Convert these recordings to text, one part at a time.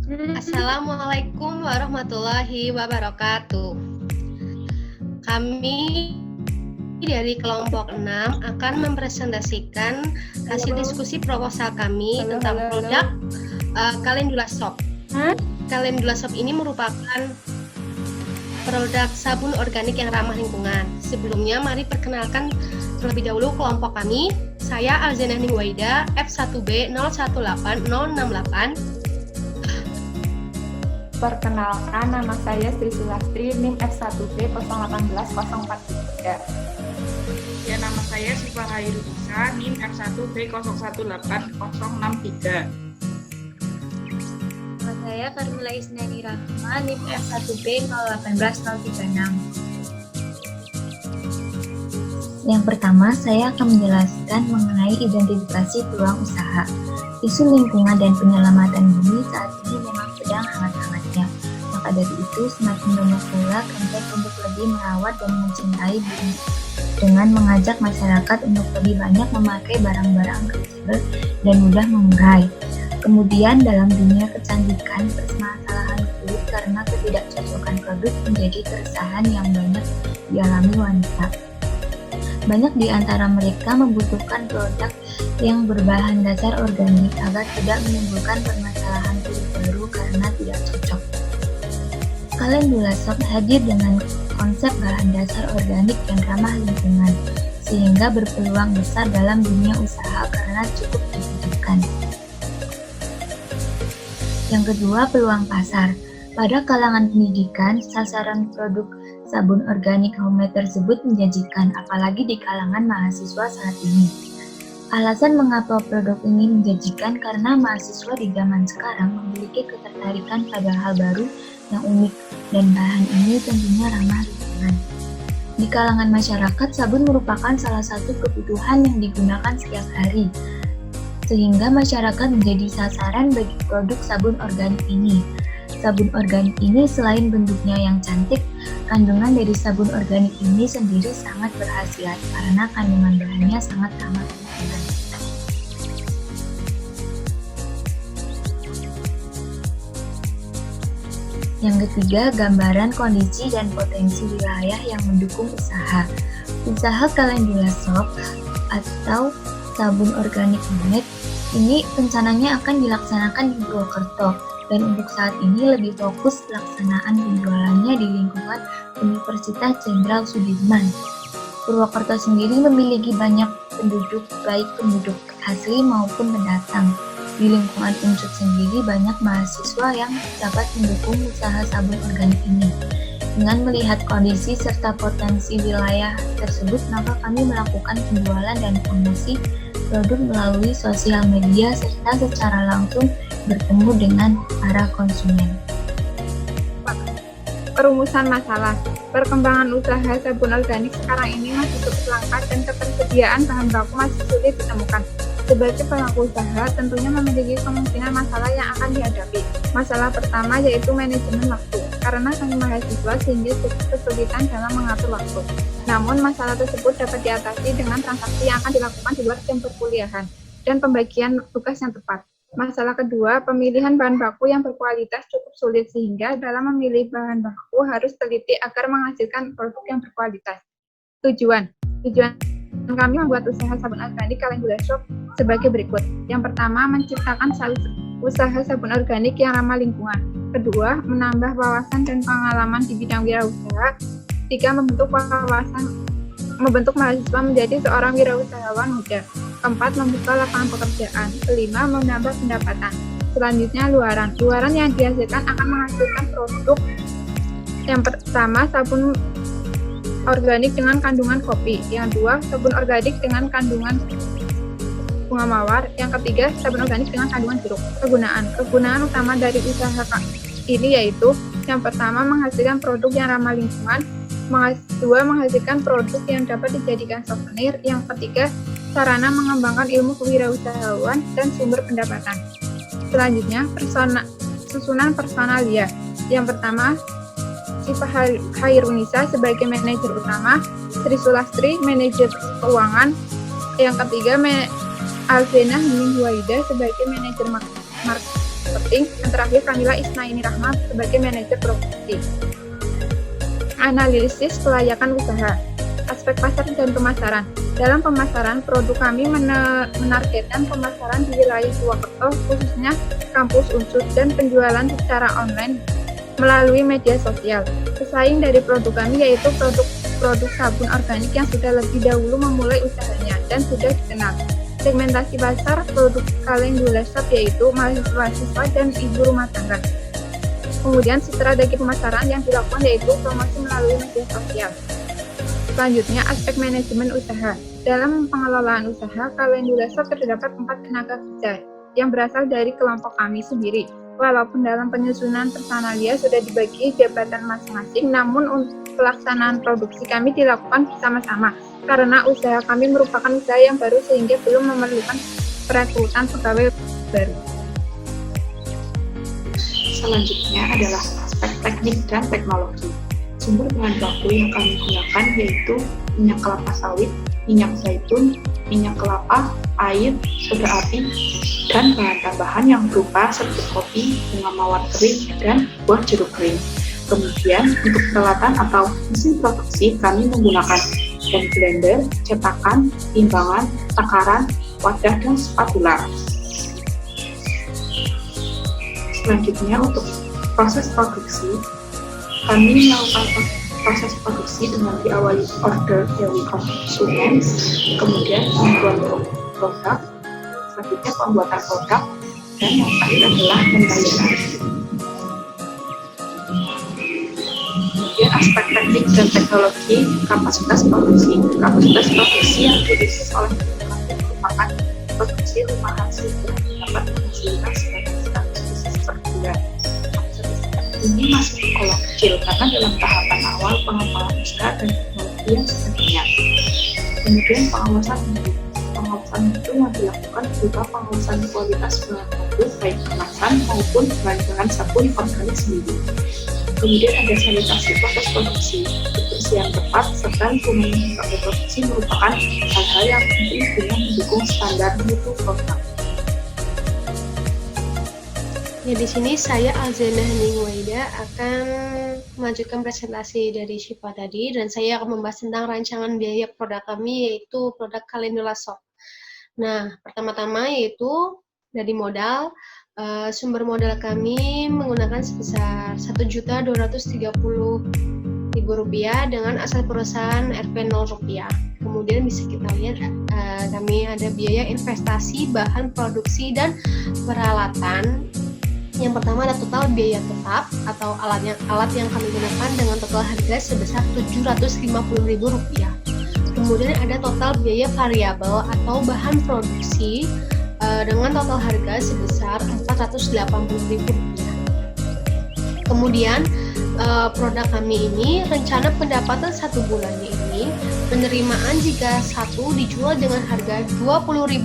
Assalamualaikum warahmatullahi wabarakatuh. Kami dari kelompok 6 akan mempresentasikan hasil diskusi proposal kami tentang produk Calendula Soap. Calendula Soap ini merupakan produk sabun organik yang ramah lingkungan. Sebelumnya, mari perkenalkan terlebih dahulu kelompok kami. Saya Alzana Ningwaida, F1B 018068. Perkenalkan, nama saya Sri Sulastri, NIM F1B 018043. Ya, nama saya Siva Hairunisa, NIM F1B 018063. Nama saya Karmila Isnani Rahma, NIM F1B 018036. Yang pertama, saya akan menjelaskan mengenai identifikasi peluang usaha. Isu lingkungan dan penyelamatan bumi saat ini memang sedang hangat-hangatnya. Maka dari itu, semakin banyak pula campaign untuk lebih merawat dan mencintai bumi dengan mengajak masyarakat untuk lebih banyak memakai barang-barang reusable dan mudah mengurai. Kemudian dalam dunia kecantikan, permasalahan kulit karena ketidakcocokan produk menjadi keresahan yang banyak dialami wanita. Banyak di antara mereka membutuhkan produk yang berbahan dasar organik agar tidak menimbulkan permasalahan kulit baru karena tidak cocok. Calendula Soap hadir dengan konsep bahan dasar organik dan ramah lingkungan, sehingga berpeluang besar dalam dunia usaha karena cukup dibutuhkan. Yang kedua, peluang pasar. Pada kalangan pendidikan, sasaran produk sabun organik homemade tersebut menjanjikan, apalagi di kalangan mahasiswa saat ini. Alasan mengapa produk ini menjanjikan karena mahasiswa di zaman sekarang memiliki ketertarikan pada hal baru yang unik, dan bahan ini tentunya ramah lingkungan. Di kalangan masyarakat, sabun merupakan salah satu kebutuhan yang digunakan setiap hari, sehingga masyarakat menjadi sasaran bagi produk sabun organik ini. Sabun organik ini selain bentuknya yang cantik, kandungan dari sabun organik ini sendiri sangat berkhasiat karena kandungan bahannya sangat ramah lingkungan. Yang ketiga, gambaran kondisi dan potensi wilayah yang mendukung usaha. Usaha Calendula Soap atau sabun organik homemade ini rencananya akan dilaksanakan di Purwokerto. Dan untuk saat ini lebih fokus pelaksanaan penjualannya di lingkungan Universitas Jenderal Sudirman. Purwokerto sendiri memiliki banyak penduduk, baik penduduk asli maupun pendatang. Di lingkungan Unsud sendiri banyak mahasiswa yang dapat mendukung usaha sabun organik ini. Dengan melihat kondisi serta potensi wilayah tersebut, maka kami melakukan penjualan dan promosi produk melalui sosial media serta secara langsung bertemu dengan para konsumen. Perumusan masalah. Perkembangan usaha sabun organik sekarang ini masih cukup langka dan ketersediaan bahan baku masih sulit ditemukan. Sebagai pelaku usaha, tentunya memiliki kemungkinan masalah yang akan dihadapi. Masalah pertama yaitu manajemen waktu, karena sang mahasiswa sehingga kesulitan dalam mengatur waktu. Namun, masalah tersebut dapat diatasi dengan transaksi yang akan dilakukan di luar jam perkuliahan dan pembagian tugas yang tepat. Masalah kedua, pemilihan bahan baku yang berkualitas cukup sulit sehingga dalam memilih bahan baku harus teliti agar menghasilkan produk yang berkualitas. Tujuan kami membuat usaha sabun organik Calendula Soap sebagai berikut. Yang pertama, menciptakan usaha sabun organik yang ramah lingkungan. Kedua, menambah wawasan dan pengalaman di bidang wirausaha. Tiga, membentuk mahasiswa menjadi seorang wirausahawan muda. Keempat, membuka lapangan pekerjaan. Kelima, menambah pendapatan. Selanjutnya, luaran. Luaran yang dihasilkan akan menghasilkan produk. Yang pertama, sabun organik dengan kandungan kopi. Yang dua, sabun organik dengan kandungan bunga mawar. Yang ketiga, sabun organik dengan kandungan jeruk. Kegunaan utama dari usaha ini yaitu yang pertama, menghasilkan produk yang ramah lingkungan. Dua, menghasilkan produk yang dapat dijadikan souvenir. Yang ketiga, sarana mengembangkan ilmu kewirausahaan dan sumber pendapatan. Selanjutnya, susunan personalia. Yang pertama, Siva Hairunisa sebagai manajer utama, Sri Sulastri manajer keuangan. Yang ketiga, Alzena Ningwaida sebagai manajer marketing, dan terakhir Kamila Isnaini Rahma sebagai manajer produksi. Analisis kelayakan usaha, aspek pasar dan pemasaran. Dalam pemasaran, produk kami menargetkan pemasaran di wilayah Purwokerto, khususnya kampus Unsur, dan penjualan secara online melalui media sosial. Pesaing dari produk kami yaitu produk sabun organik yang sudah lebih dahulu memulai usahanya dan sudah dikenal. Segmentasi pasar produk Calendula Shop yaitu mahasiswa dan ibu rumah tangga. Kemudian strategi pemasaran yang dilakukan yaitu promosi melalui media sosial. Selanjutnya, aspek manajemen usaha. Dalam pengelolaan usaha, Calendula Shop terdapat 4 tenaga kerja yang berasal dari kelompok kami sendiri. Walaupun dalam penyusunan personalia sudah dibagi jabatan masing-masing, namun untuk pelaksanaan produksi kami dilakukan bersama-sama karena usaha kami merupakan usaha yang baru sehingga belum memerlukan perekrutan pegawai baru. Selanjutnya adalah aspek teknik dan teknologi. Sumber bahan baku yang kami gunakan yaitu minyak kelapa sawit, minyak zaitun, minyak kelapa, air, soda api, dan bahan tambahan yang berupa serbuk kopi, bunga mawar kering, dan buah jeruk kering. Kemudian untuk peralatan atau mesin produksi kami menggunakan hand blender, cetakan, timbangan, takaran, wadah, dan spatula. Selanjutnya untuk proses produksi, kami melakukan proses produksi dengan diawali order dari konsumen, kemudian membuat produk, selanjutnya pembuatan produk, dan yang terakhir adalah pembayaran. Kemudian aspek teknik dan teknologi kapasitas produksi. Kapasitas produksi yang diusahakan oleh kami merupakan produksi rumahan sehingga dapat menghasilkan sebanyak 100 pieces per bulan. Ini masih tergolong kecil karena dalam tahapan awal pengembangan usaha dan teknologi yang sebagainya. Kemudian pengawasan itu yang dilakukan berupa pengawasan kualitas bahan baku baik kemasan maupun bahan-bahan sabun organik sendiri. Kemudian ada sanitasi proses produksi, kebersihan tepat, serta lingkungan lembaga produksi merupakan hal-hal yang penting guna mendukung standar mutu produk. Ya, di sini saya Alzena Heningwaida akan melanjutkan presentasi dari Syifa tadi, dan saya akan membahas tentang rancangan biaya produk kami yaitu produk Calendula Shop. Nah, pertama-tama yaitu dari modal. Sumber modal kami menggunakan sebesar Rp1.230.000 dengan asal perusahaan Rp 0. Kemudian bisa kita lihat kami ada biaya investasi, bahan produksi, dan peralatan. Yang pertama ada total biaya tetap atau alat yang kami gunakan dengan total harga sebesar Rp750.000. Kemudian ada total biaya variabel atau bahan produksi dengan total harga sebesar Rp480.000. Kemudian produk kami ini rencana pendapatan 1 bulannya ini penerimaan jika satu dijual dengan harga Rp20.000.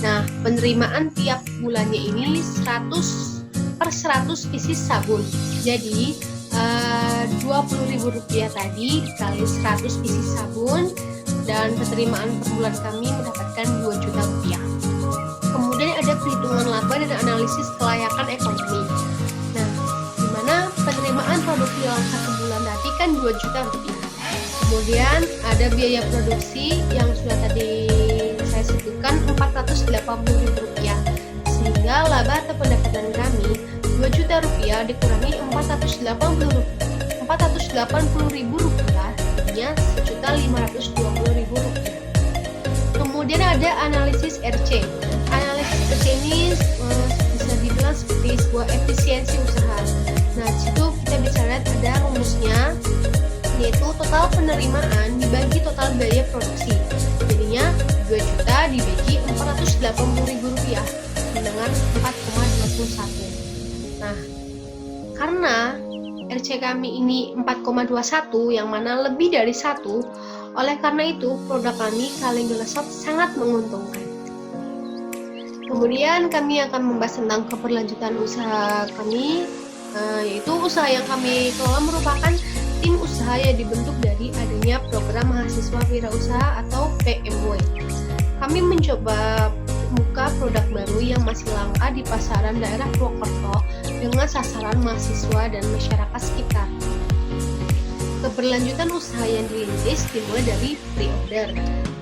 Nah, penerimaan tiap bulannya ini 100 per 100 pieces sabun. Jadi Rp20.000 tadi dikali 100 pieces sabun dan penerimaan per bulan kami mendapatkan Rp2 juta. Kemudian ada perhitungan laba dan analisis kelayakan ekonomi. Nah, di mana penerimaan produksi dalam 1 bulan tadi kan Rp2 juta. Kemudian ada biaya produksi yang sudah tadi saya sebutkan Rp480.000, sehingga laba atau pendapatan kami Rp2 juta dikurangi Rp480.000, jadinya Rp1.520.000. Kemudian ada analisis RC. Analisis RC ini bisa dibilang seperti sebuah efisiensi usaha. Nah, di situ kita bisa lihat ada rumusnya, yaitu total penerimaan dibagi total biaya produksi. Jadinya 2 juta dibagi Rp480.000 dengan 4,21. Nah, karena RC kami ini 4,21 yang mana lebih dari 1, oleh karena itu produk kami Calendula Shop sangat menguntungkan. Kemudian kami akan membahas tentang keberlanjutan usaha kami, yaitu usaha yang kami kelola merupakan tim usaha yang dibentuk dari adanya program mahasiswa wirausaha atau PMW. Kami mencoba buka beberapa produk baru yang masih langka di pasaran daerah Purwokerto dengan sasaran mahasiswa dan masyarakat sekitar. Keberlanjutan usaha yang dirintis dimulai dari pre-order.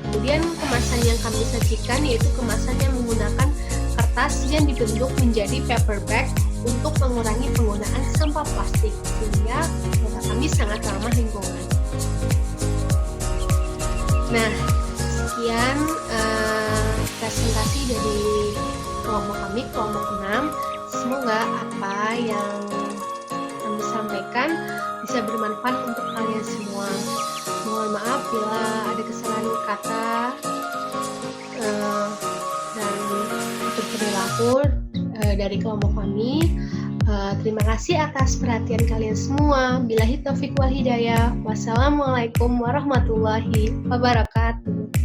Kemudian kemasan yang kami sajikan yaitu kemasan yang menggunakan kertas yang dibentuk menjadi paper bag untuk mengurangi penggunaan sampah plastik, sehingga produk kami sangat ramah lingkungan. Nah, sekian presentasi dari kelompok kami, kelompok 6. Semoga apa yang kami sampaikan bisa bermanfaat untuk kalian semua. Mohon maaf bila ada kesalahan kata dan untuk perilaku dari kelompok kami. Terima kasih atas perhatian kalian semua. Billahi taufiq wal hidayah. Wassalamualaikum warahmatullahi wabarakatuh.